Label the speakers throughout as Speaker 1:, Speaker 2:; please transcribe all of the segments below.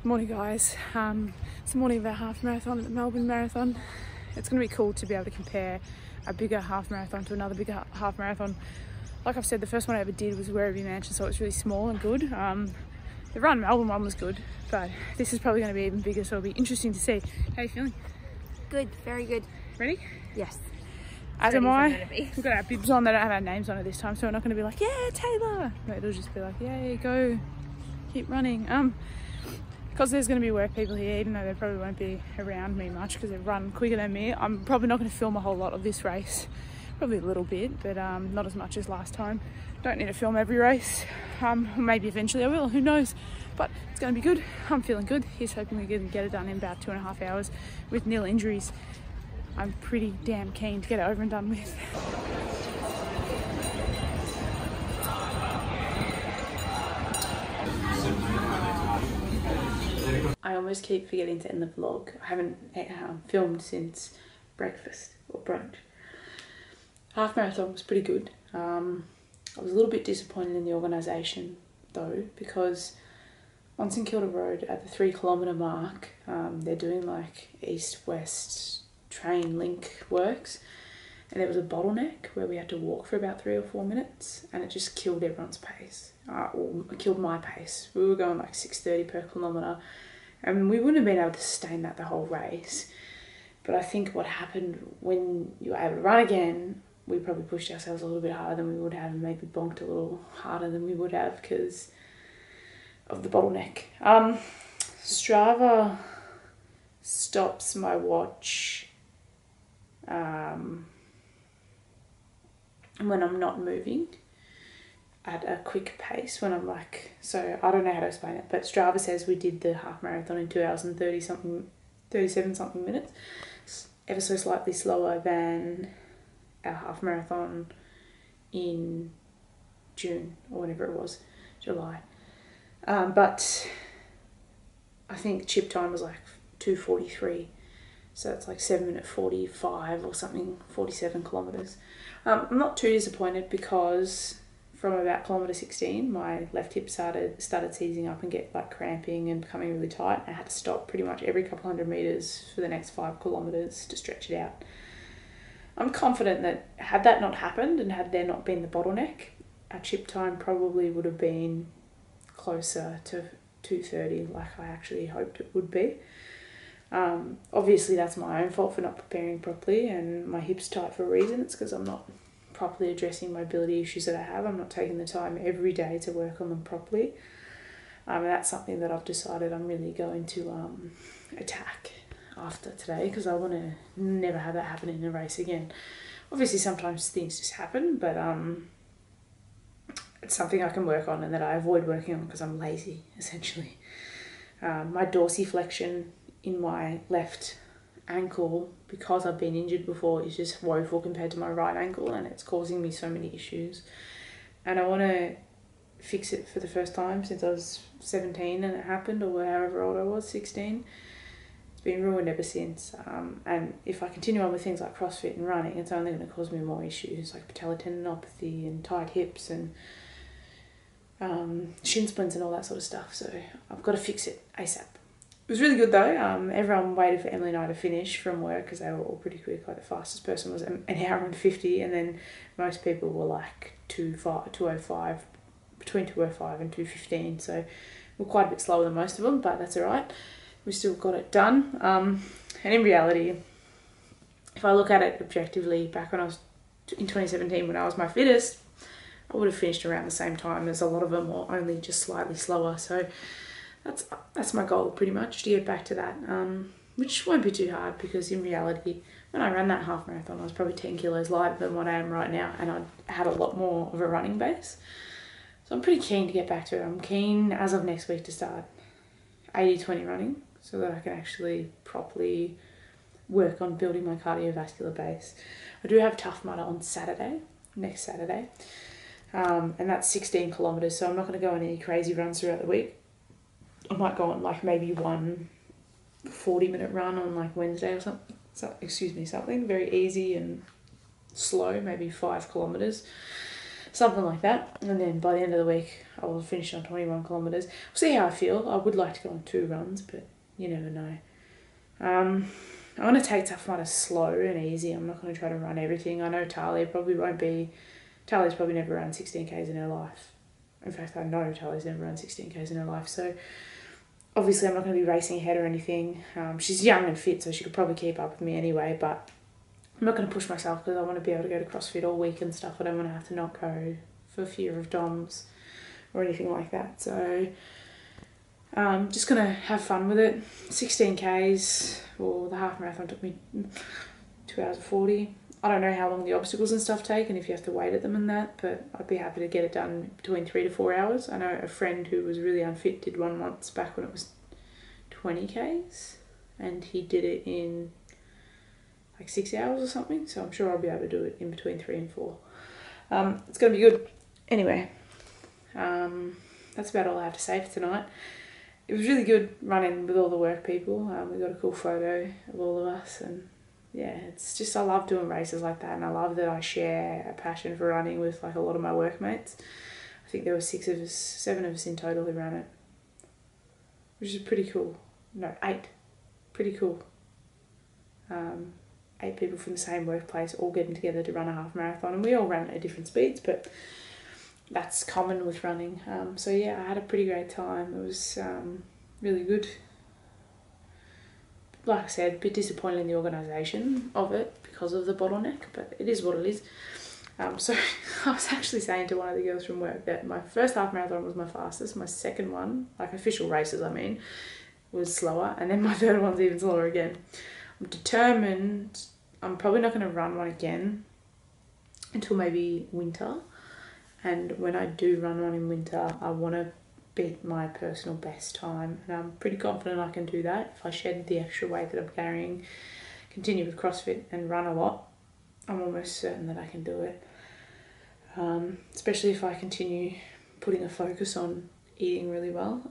Speaker 1: Morning guys, it's the morning of our half marathon at the Melbourne Marathon. It's going to be cool to be able to compare a bigger half marathon to another bigger half marathon. Like I've said, the first one I ever did was Werribee Mansion, so it's really small and good. The Run Melbourne one was good, but this is probably going to be even bigger, so it'll be interesting to see. How are you feeling?
Speaker 2: Good, very good.
Speaker 1: Ready?
Speaker 2: Yes.
Speaker 1: As am I. We've got our bibs on, they don't have our names on it this time, so we're not going to be like, yeah, Taylor. No, it'll just be like, yeah, go, keep running. Because there's going to be work people here, even though they probably won't be around me much because they run quicker than me. I'm probably not going to film a whole lot of this race. Probably a little bit, but not as much as last time. Don't need to film every race. Maybe eventually I will, who knows. But it's going to be good. I'm feeling good. Here's hoping we can get it done in about 2.5 hours with nil injuries. I'm pretty damn keen to get it over and done with. I almost keep forgetting to end the vlog. I haven't filmed since breakfast or brunch. Half marathon was pretty good. I was a little bit disappointed in the organisation though, because on St Kilda Road at the 3 kilometre mark, they're doing like east-west train link works, and there was a bottleneck where we had to walk for about 3 or 4 minutes, and it just killed everyone's pace, or killed my pace. We were going like 6:30 per kilometre, and we wouldn't have been able to sustain that the whole race. But I think what happened when you were able to run again, we probably pushed ourselves a little bit harder than we would have, and maybe bonked a little harder than we would have because of the bottleneck. Strava stops my watch when I'm not moving at a quick pace, when I'm like, so I don't know how to explain it, but Strava says we did the half marathon in 2 hours and 37 something minutes, ever so slightly slower than our half marathon in June or whatever it was, July. But I think chip time was like 2:43, so it's like 7:45 or something, 47 kilometres. I'm not too disappointed because from about kilometre 16, my left hip started seizing up and get like cramping and becoming really tight. I had to stop pretty much every couple hundred metres for the next 5 kilometres to stretch it out. I'm confident that had that not happened and had there not been the bottleneck, our chip time probably would have been closer to 2:30 like I actually hoped it would be. Obviously that's my own fault for not preparing properly, and my hip's tight for a reason. It's because I'm not properly addressing mobility issues that I have. I'm not taking the time every day to work on them properly. And that's something that I've decided I'm really going to attack after today, because I want to never have that happen in a race again. Obviously sometimes things just happen, but it's something I can work on and that I avoid working on because I'm lazy, essentially. My dorsiflexion in my left ankle, because I've been injured before, is just woeful compared to my right ankle, and it's causing me so many issues. And I want to fix it for the first time since I was 17 and it happened, or however old I was, 16. It's been ruined ever since. And if I continue on with things like CrossFit and running, it's only going to cause me more issues like patellar tendinopathy and tight hips and shin splints and all that sort of stuff. So I've got to fix it ASAP. It was really good though. Everyone waited for Emily and I to finish from work because they were all pretty quick. Like the fastest person was an hour and 50, and then most people were like 2:05, between 2:05 and 2:15. So we're quite a bit slower than most of them, but that's all right. We still got it done. And in reality, if I look at it objectively, back when I was in 2017, when I was my fittest, I would have finished around the same time as a lot of them, or only just slightly slower. So that's my goal pretty much, to get back to that, which won't be too hard, because in reality, when I ran that half marathon, I was probably 10 kilos lighter than what I am right now, and I had a lot more of a running base. So I'm pretty keen to get back to it. I'm keen as of next week to start 80-20 running, so that I can actually properly work on building my cardiovascular base. I do have Tough Mudder on Saturday, next Saturday, and that's 16 kilometres, so I'm not going to go on any crazy runs throughout the week. I might go on like maybe one 40-minute run on like Wednesday or something. Something very easy and slow, maybe 5 kilometres. something like that. And then by the end of the week, I will finish on 21 kilometres. We'll see how I feel. I would like to go on 2 runs, but you never know. I'm going to take Tough Mudder slow and easy. I'm not going to try to run everything. I know Talia's probably never run 16Ks in her life. In fact, I know Talia's never run 16Ks in her life. So obviously I'm not going to be racing ahead or anything. She's young and fit, so she could probably keep up with me anyway, but I'm not going to push myself because I want to be able to go to CrossFit all week and stuff. I don't want to have to not go for fear of DOMs or anything like that. So just going to have fun with it. 16Ks, or the half marathon took me 2 hours 40. I don't know how long the obstacles and stuff take and if you have to wait at them and that, but I'd be happy to get it done between 3 to 4 hours. I know a friend who was really unfit did one once back when it was 20Ks, and he did it in like 6 hours or something, so I'm sure I'll be able to do it in between 3 and 4. It's going to be good. Anyway, that's about all I have to say for tonight. It was really good running with all the work people. We got a cool photo of all of us, and yeah, it's just, I love doing races like that, and I love that I share a passion for running with like a lot of my workmates. I think there were 7 of us in total who ran it, which is pretty cool. No, 8. Pretty cool. 8 people from the same workplace all getting together to run a half marathon, and we all ran at different speeds, but that's common with running. So yeah, I had a pretty great time. It was really good. Like I said, a bit disappointed in the organisation of it because of the bottleneck, but it is what it is. So I was actually saying to one of the girls from work that my first half marathon was my fastest. My second one, like official races I mean, was slower, and then my third one's even slower again. I'm determined I'm probably not going to run one again until maybe winter, and when I do run one in winter I want to beat my personal best time, and I'm pretty confident I can do that if I shed the extra weight that I'm carrying, continue with CrossFit and run a lot. I'm almost certain that I can do it, especially if I continue putting a focus on eating really well.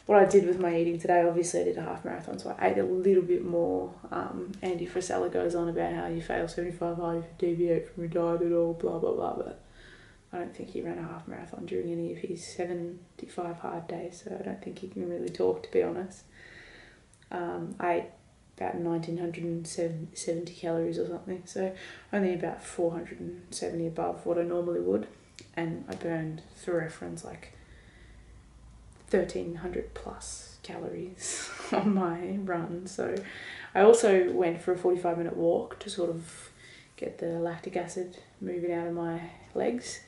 Speaker 1: What I did with my eating today, obviously I did a half marathon, so I ate a little bit more. Andy Frisella goes on about how you fail 75 hard if you deviate from your diet at all, blah blah blah, but I don't think he ran a half marathon during any of his 75 hard days, so I don't think he can really talk, to be honest. I ate about 1970 calories or something, so only about 470 above what I normally would, and I burned, for reference, like 1,300 plus calories on my run. So I also went for a 45-minute walk to sort of get the lactic acid moving out of my legs,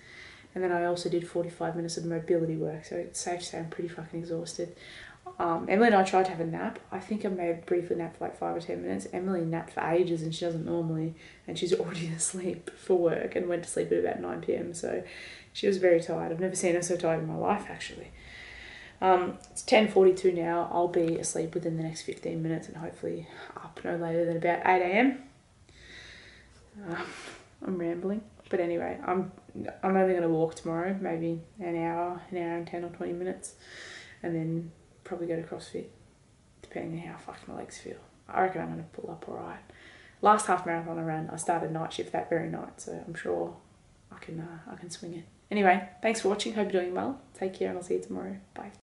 Speaker 1: and then I also did 45 minutes of mobility work, so it's safe to say I'm pretty fucking exhausted. Emily and I tried to have a nap. I think I may have briefly napped for like 5 or 10 minutes. Emily napped for ages, and she doesn't normally, and she's already asleep for work and went to sleep at about 9 p.m, so she was very tired. I've never seen her so tired in my life, actually. It's 10:42 now. I'll be asleep within the next 15 minutes and hopefully up no later than about 8 a.m. I'm rambling, but anyway, I'm only going to walk tomorrow, maybe an hour and 10 or 20 minutes, and then probably go to CrossFit, depending on how fucked my legs feel. I reckon I'm going to pull up alright. Last half marathon I ran, I started night shift that very night, so I'm sure I can swing it. Anyway, thanks for watching. Hope you're doing well. Take care, and I'll see you tomorrow. Bye.